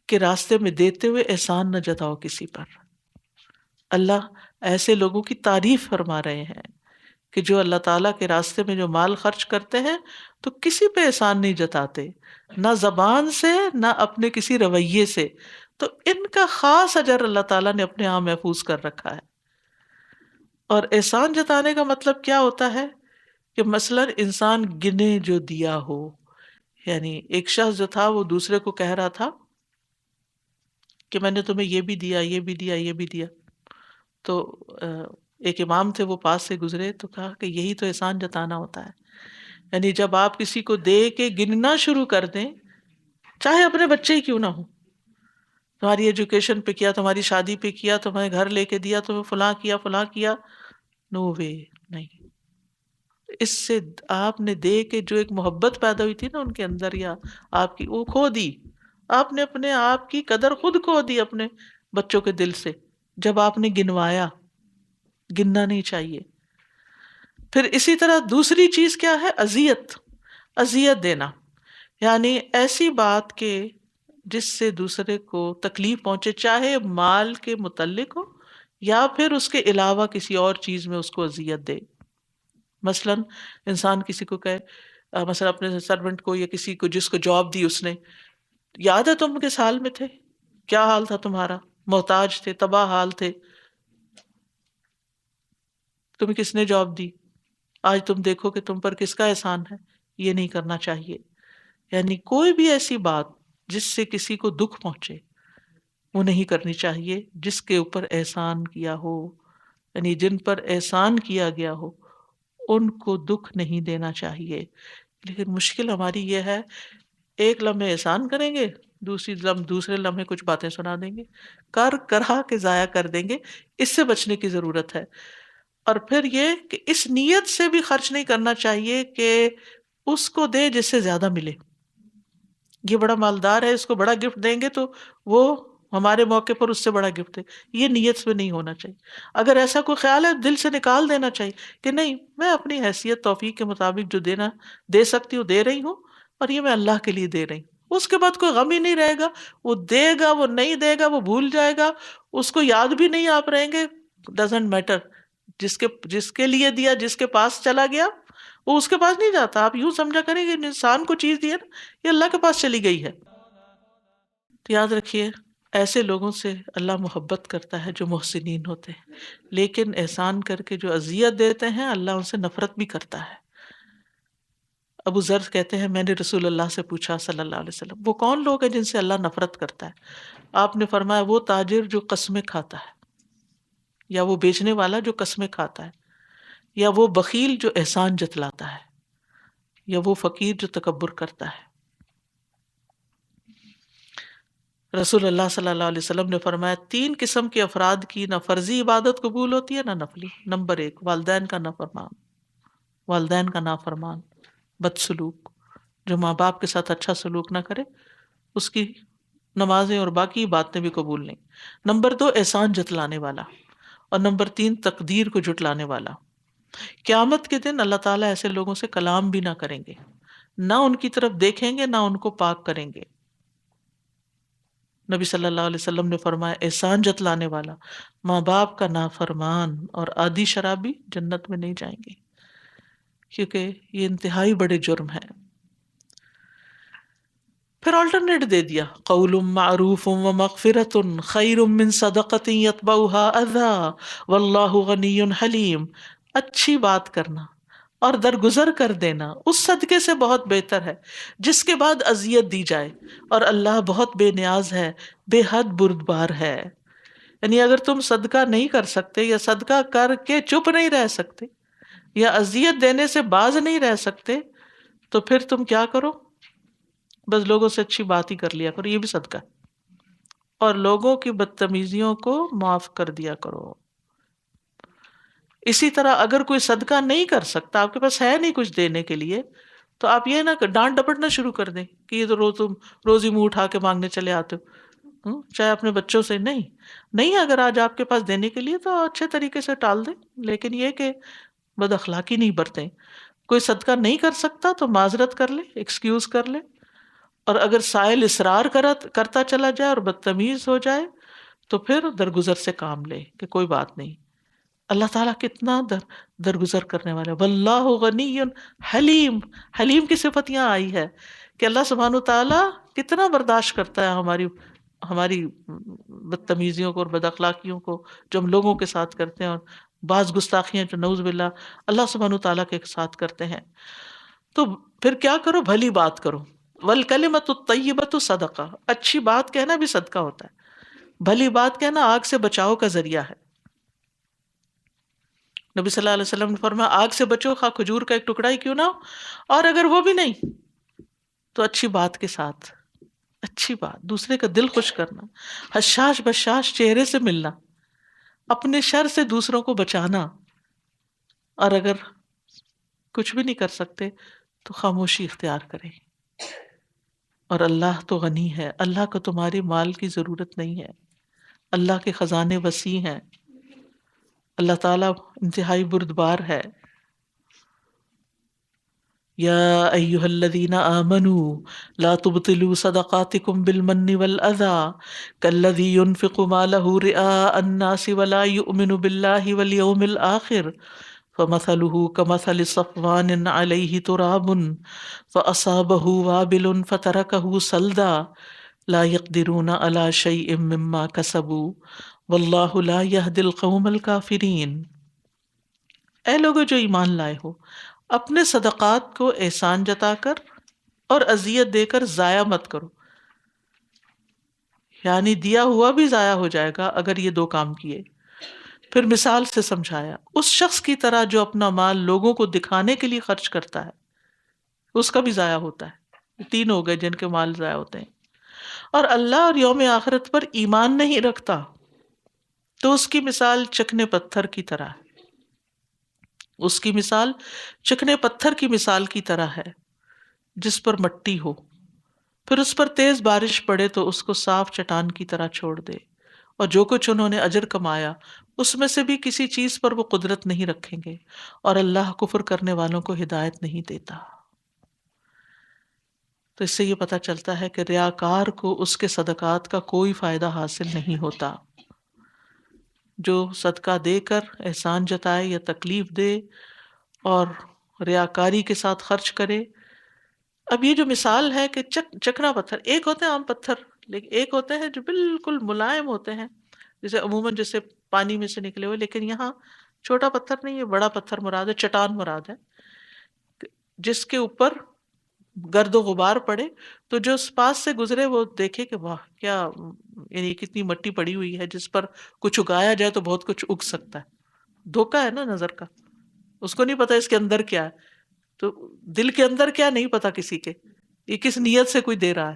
کے راستے میں دیتے ہوئے احسان نہ جتاؤ کسی پر۔ اللہ ایسے لوگوں کی تعریف فرما رہے ہیں کہ جو اللہ تعالیٰ کے راستے میں جو مال خرچ کرتے ہیں تو کسی پہ احسان نہیں جتاتے، نہ زبان سے نہ اپنے کسی رویے سے، تو ان کا خاص اجر اللہ تعالیٰ نے اپنے یہاں محفوظ کر رکھا ہے۔ اور احسان جتانے کا مطلب کیا ہوتا ہے کہ مثلا انسان گنے جو دیا ہو، یعنی ایک شخص جو تھا وہ دوسرے کو کہہ رہا تھا کہ میں نے تمہیں یہ بھی دیا، یہ بھی دیا، یہ بھی دیا، تو ایک امام تھے وہ پاس سے گزرے تو کہا کہ یہی تو احسان جتانا ہوتا ہے، یعنی جب آپ کسی کو دے کے گننا شروع کر دیں، چاہے اپنے بچے ہی کیوں نہ ہو، تمہاری ایجوکیشن پہ کیا، تمہاری شادی پہ کیا، تمہیں گھر لے کے دیا، تمہیں فلاں کیا فلاں کیا، نو وے، نہیں۔ اس سے آپ نے دے کے جو ایک محبت پیدا ہوئی تھی نا ان کے اندر، یا آپ کی، وہ کھو دی، آپ نے اپنے آپ کی قدر خود کھو دی اپنے بچوں کے دل سے جب آپ نے گنوایا، گننا نہیں چاہیے۔ پھر اسی طرح دوسری چیز کیا ہے؟ اذیت، اذیت دینا، یعنی ایسی بات کہ جس سے دوسرے کو تکلیف پہنچے، چاہے مال کے متعلق ہو یا پھر اس کے علاوہ کسی اور چیز میں اس کو اذیت دے۔ مثلا انسان کسی کو کہے، مثلا اپنے سرونٹ کو یا کسی کو جس کو جاب دی اس نے، یاد ہے تم کس حال میں تھے، کیا حال تھا تمہارا، محتاج تھے، تباہ حال تھے، تمہیں کس نے جاب دی، آج تم دیکھو کہ تم پر کس کا احسان ہے۔ یہ نہیں کرنا چاہیے۔ یعنی کوئی بھی ایسی بات جس سے کسی کو دکھ پہنچے وہ نہیں کرنی چاہیے۔ جس کے اوپر احسان کیا ہو، یعنی جن پر احسان کیا گیا ہو، ان کو دکھ نہیں دینا چاہیے۔ لیکن مشکل ہماری یہ ہے، ایک لمحے احسان کریں گے، دوسرے لمحے کچھ باتیں سنا دیں گے، کرا کے ضائع کر دیں گے۔ اس سے بچنے کی ضرورت ہے۔ اور پھر یہ کہ اس نیت سے بھی خرچ نہیں کرنا چاہیے کہ اس کو دے جس سے زیادہ ملے۔ یہ بڑا مالدار ہے، اس کو بڑا گفٹ دیں گے تو وہ ہمارے موقع پر اس سے بڑا گفٹ ہے، یہ نیت میں نہیں ہونا چاہیے۔ اگر ایسا کوئی خیال ہے دل سے نکال دینا چاہیے کہ نہیں، میں اپنی حیثیت توفیق کے مطابق جو دینا دے سکتی ہوں دے رہی ہوں، اور یہ میں اللہ کے لیے دے رہی ہوں۔ اس کے بعد کوئی غم ہی نہیں رہے گا، وہ دے گا، وہ نہیں دے گا، وہ بھول جائے گا، اس کو یاد بھی نہیں آپ رہیں گے، ڈزنٹ میٹر۔ جس کے لیے دیا، جس کے پاس چلا گیا، وہ اس کے پاس نہیں جاتا۔ آپ یوں سمجھا کریں کہ انسان کو چیز دی ہے نا، یہ اللہ کے پاس چلی گئی ہے۔ تو یاد رکھیے، ایسے لوگوں سے اللہ محبت کرتا ہے جو محسنین ہوتے ہیں، لیکن احسان کر کے جو اذیت دیتے ہیں اللہ ان سے نفرت بھی کرتا ہے۔ ابو ذر کہتے ہیں میں نے رسول اللہ سے پوچھا صلی اللہ علیہ وسلم، وہ کون لوگ ہیں جن سے اللہ نفرت کرتا ہے؟ آپ نے فرمایا وہ تاجر جو قسمیں کھاتا ہے، یا وہ بیچنے والا جو قسمیں کھاتا ہے، یا وہ بخیل جو احسان جتلاتا ہے، یا وہ فقیر جو تکبر کرتا ہے۔ رسول اللہ صلی اللہ علیہ وسلم نے فرمایا 3 قسم کے افراد کی نہ فرضی عبادت قبول ہوتی ہے نہ نفلی۔ نمبر 1، والدین کا نافرمان، والدین کا نافرمان، بد سلوک، جو ماں باپ کے ساتھ اچھا سلوک نہ کرے، اس کی نمازیں اور باقی باتیں بھی قبول نہیں۔ نمبر 2، احسان جتلانے والا، اور نمبر 3، تقدیر کو جھٹلانے والا۔ قیامت کے دن اللہ تعالیٰ ایسے لوگوں سے کلام بھی نہ کریں گے، نہ ان کی طرف دیکھیں گے، نہ ان کو پاک کریں گے۔ نبی صلی اللہ علیہ وسلم نے فرمایا احسان جتلانے والا، ماں باپ کا نافرمان اور عادی شرابی جنت میں نہیں جائیں گے، کیونکہ یہ انتہائی بڑے جرم ہیں۔ پھر آلٹرنیٹ دے دیا، قول معروف و مغفرۃ خیر من صدقۃ یتبعها اذی واللہ غنی حلیم۔ اچھی بات کرنا اور درگزر کر دینا اس صدقے سے بہت بہتر ہے جس کے بعد اذیت دی جائے، اور اللہ بہت بے نیاز ہے، بے حد بردبار ہے۔ یعنی اگر تم صدقہ نہیں کر سکتے، یا صدقہ کر کے چپ نہیں رہ سکتے، یا اذیت دینے سے باز نہیں رہ سکتے، تو پھر تم کیا کرو؟ بس لوگوں سے اچھی بات ہی کر لیا کرو، یہ بھی صدقہ ہے، اور لوگوں کی بدتمیزیوں کو معاف کر دیا کرو۔ اسی طرح اگر کوئی صدقہ نہیں کر سکتا، آپ کے پاس ہے نہیں کچھ دینے کے لیے، تو آپ یہ نہ ڈانٹ ڈپٹنا شروع کر دیں کہ یہ تو تم روزی منہ اٹھا کے مانگنے چلے آتے ہو، چاہے اپنے بچوں سے۔ نہیں اگر آج آپ کے پاس دینے کے لیے تو اچھے طریقے سے ٹال دیں، لیکن یہ کہ بد اخلاقی نہیں برتیں۔ کوئی صدقہ نہیں کر سکتا تو معذرت کر لے، ایکسکیوز کر لے، اور اگر سائل اصرار کرتا چلا جائے اور بدتمیز ہو جائے تو پھر درگزر سے کام لے کہ کوئی بات نہیں۔ اللہ تعالیٰ کتنا درگزر کرنے والا ہے۔ واللہ غنی حلیم، حلیم کی صفت یہاں آئی ہے کہ اللہ سبحانہ تعالیٰ کتنا برداشت کرتا ہے ہماری بدتمیزیوں کو اور بد اخلاقیوں کو جو ہم لوگوں کے ساتھ کرتے ہیں، اور بعض گستاخیاں جو نعوذ باللہ اللہ سبحانہ تعالیٰ کے ساتھ کرتے ہیں۔ تو پھر کیا کرو؟ بھلی بات کرو۔ والکلمۃ الطیبۃ صدقہ، اچھی بات کہنا بھی صدقہ ہوتا ہے۔ بھلی بات کہنا آگ سے بچاؤ کا ذریعہ ہے۔ نبی صلی اللہ علیہ وسلم نے فرمایا آگ سے بچو، خواہ کھجور کا ایک ٹکڑا ہی کیوں نہ ہو، اور اگر وہ بھی نہیں تو اچھی بات کے ساتھ، اچھی بات، دوسرے کا دل خوش کرنا، حشاش بشاش چہرے سے ملنا، اپنے شر سے دوسروں کو بچانا، اور اگر کچھ بھی نہیں کر سکتے تو خاموشی اختیار کریں۔ اور اللہ تو غنی ہے، اللہ کو تمہارے مال کی ضرورت نہیں ہے، اللہ کے خزانے وسیع ہیں۔ اللہ تعالیٰ انتہائی بردبار ہے. یا ایھا الذین آمنوا لا تبطلوا صدقاتکم بالمن والأذى كالذی ينفق مالہ رئاء الناس ولا یؤمن باللہ والیوم الآخر فمثله كمثل صفوان علیہ تراب فأصابہ وابل فترکہ صلدا لا يقدرون على شیء مما کسبوا واللہ لا یہدی القوم الکافرین. اے لوگو جو ایمان لائے ہو، اپنے صدقات کو احسان جتا کر اور اذیت دے کر ضائع مت کرو. یعنی دیا ہوا بھی ضائع ہو جائے گا اگر یہ دو کام کیے. پھر مثال سے سمجھایا، اس شخص کی طرح جو اپنا مال لوگوں کو دکھانے کے لیے خرچ کرتا ہے، اس کا بھی ضائع ہوتا ہے. یہ تین ہو گئے جن کے مال ضائع ہوتے ہیں. اور اللہ اور یوم آخرت پر ایمان نہیں رکھتا تو اس کی مثال چکنے پتھر کی طرح ہے. اس کی مثال چکنے پتھر کی مثال کی طرح ہے جس پر مٹی ہو، پھر اس پر تیز بارش پڑے تو اس کو صاف چٹان کی طرح چھوڑ دے، اور جو کچھ انہوں نے اجر کمایا اس میں سے بھی کسی چیز پر وہ قدرت نہیں رکھیں گے، اور اللہ کفر کرنے والوں کو ہدایت نہیں دیتا. تو اس سے یہ پتہ چلتا ہے کہ ریاکار کو اس کے صدقات کا کوئی فائدہ حاصل نہیں ہوتا. جو صدقہ دے کر احسان جتائے یا تکلیف دے اور ریاکاری کے ساتھ خرچ کرے. اب یہ جو مثال ہے کہ چکنا پتھر، ایک ہوتے ہیں عام پتھر، لیکن ایک ہوتے ہیں جو بالکل ملائم ہوتے ہیں، جیسے عموماً جیسے پانی میں سے نکلے ہوئے. لیکن یہاں چھوٹا پتھر نہیں، یہ بڑا پتھر مراد ہے، چٹان مراد ہے، جس کے اوپر گرد و غبار پڑے تو جو اس پاس سے گزرے وہ دیکھے کہ واہ کیا، یعنی کتنی مٹی پڑی ہوئی ہے جس پر کچھ اگایا جائے تو بہت کچھ اگ سکتا ہے. دھوکا ہے نا نظر کا، اس کو نہیں پتا اس کے اندر کیا ہے. تو دل کے اندر کیا نہیں پتا کسی کے، یہ کس نیت سے کوئی دے رہا ہے،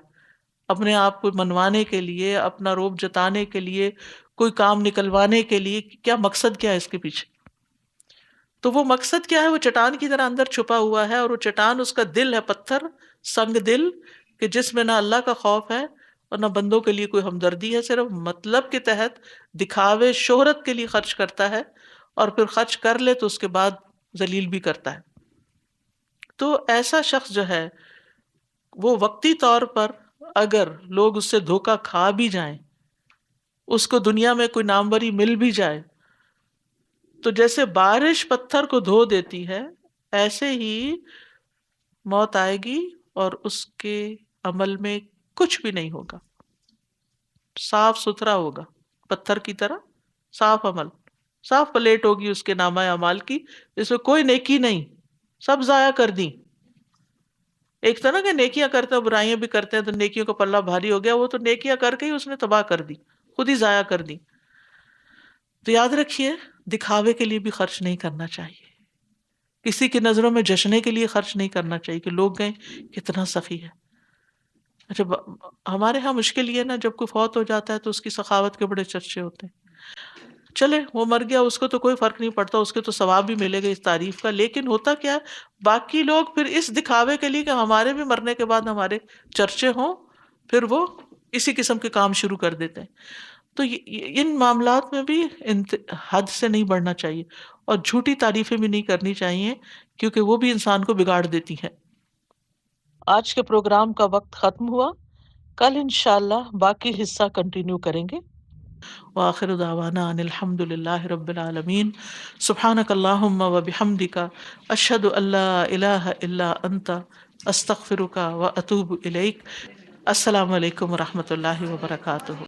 اپنے آپ کو منوانے کے لیے، اپنا روب جتانے کے لیے، کوئی کام نکلوانے کے لیے، کیا مقصد کیا ہے اس کے پیچھے. تو وہ مقصد کیا ہے، وہ چٹان کی طرح اندر چھپا ہوا ہے، اور وہ چٹان اس کا دل ہے، پتھر سنگ دل، کہ جس میں نہ اللہ کا خوف ہے اور نہ بندوں کے لیے کوئی ہمدردی ہے، صرف مطلب کے تحت دکھاوے شہرت کے لیے خرچ کرتا ہے، اور پھر خرچ کر لے تو اس کے بعد ذلیل بھی کرتا ہے. تو ایسا شخص جو ہے وہ وقتی طور پر اگر لوگ اس سے دھوکا کھا بھی جائیں، اس کو دنیا میں کوئی ناموری مل بھی جائے، تو جیسے بارش پتھر کو دھو دیتی ہے ایسے ہی موت آئے گی اور اس کے عمل میں کچھ بھی نہیں ہوگا، صاف ستھرا ہوگا پتھر کی طرح، صاف عمل، صاف پلیٹ ہوگی اس کے نامہ اعمال کی، اس میں کوئی نیکی نہیں، سب ضائع کر دی. ایک طرح کہ نیکیاں کرتے ہیں برائیاں بھی کرتے ہیں تو نیکیوں کا پلہ بھاری ہو گیا، وہ تو نیکیاں کر کے ہی اس نے تباہ کر دی، خود ہی ضائع کر دی. تو یاد رکھیے دکھاوے کے لیے بھی خرچ نہیں کرنا چاہیے، کسی کی نظروں میں جشنے کے لیے خرچ نہیں کرنا چاہیے کہ لوگ کہیں کتنا سخی ہے. اچھا ہمارے ہاں مشکل یہ نا، جب کوئی فوت ہو جاتا ہے تو اس کی سخاوت کے بڑے چرچے ہوتے ہیں. چلے وہ مر گیا، اس کو تو کوئی فرق نہیں پڑتا، اس کے تو ثواب بھی ملے گا اس تعریف کا، لیکن ہوتا کیا ہے باقی لوگ پھر اس دکھاوے کے لیے کہ ہمارے بھی مرنے کے بعد ہمارے چرچے ہوں، پھر وہ اسی قسم کے کام شروع کر دیتے ہیں. تو ان معاملات میں بھی حد سے نہیں بڑھنا چاہیے، اور جھوٹی تعریفیں بھی نہیں کرنی چاہیے کیونکہ وہ بھی انسان کو بگاڑ دیتی ہیں. آج کے پروگرام کا وقت ختم ہوا، کل انشاءاللہ باقی حصہ کنٹینیو کریں گے. وآخر دعوانا ان الحمد للہ رب العالمین. سبحانک اللہم وبحمدک، اشہد ان لا الہ الا انت، استغفرک واتوب الیک. السلام علیکم ورحمۃ اللہ وبرکاتہ.